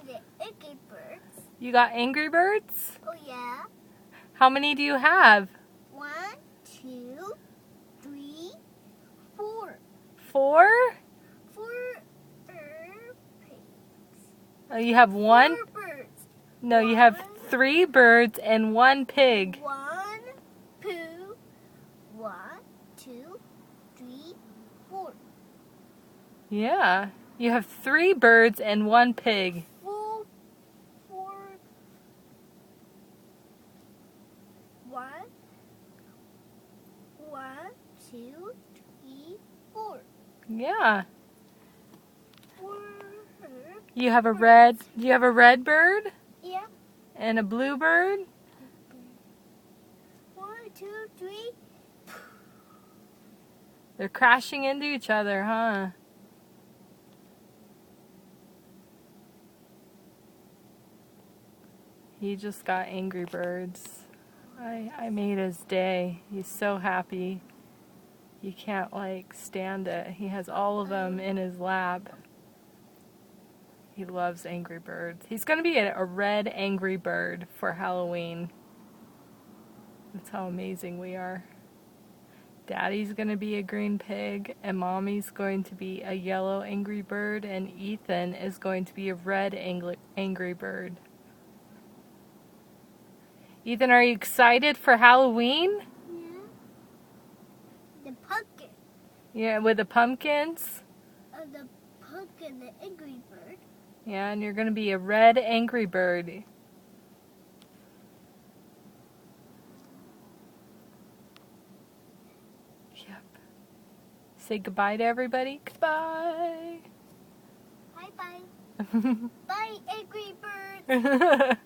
And the Angry Birds. You got Angry Birds? Oh yeah. How many do you have? 1, 2, 3, 4. 4? 4 pigs. You have one? 4 birds. No, you have 3 birds and 1 pig. 1, 2, 1, 2, 3, 4. Yeah. You have 3 birds and 1 pig. 4, 1, 2, 3, 4. Yeah. 4. You have a red bird Yeah. and a blue bird? 1, 2, 3. They're crashing into each other, huh? He just got Angry Birds. I made his day. He's so happy. You can't stand it. He has all of them in his lap. He loves Angry Birds. He's going to be a red Angry Bird for Halloween. That's how amazing we are. Daddy's going to be a green pig, and Mommy's going to be a yellow Angry Bird, and Ethan is going to be a red Angry Bird. Ethan, are you excited for Halloween? Yeah. The pumpkin. Yeah, with the pumpkins? The pumpkin, the Angry Bird. Yeah, and you're going to be a red Angry Bird. Yep. Say goodbye to everybody. Goodbye. Bye-bye. Bye, Angry Bird.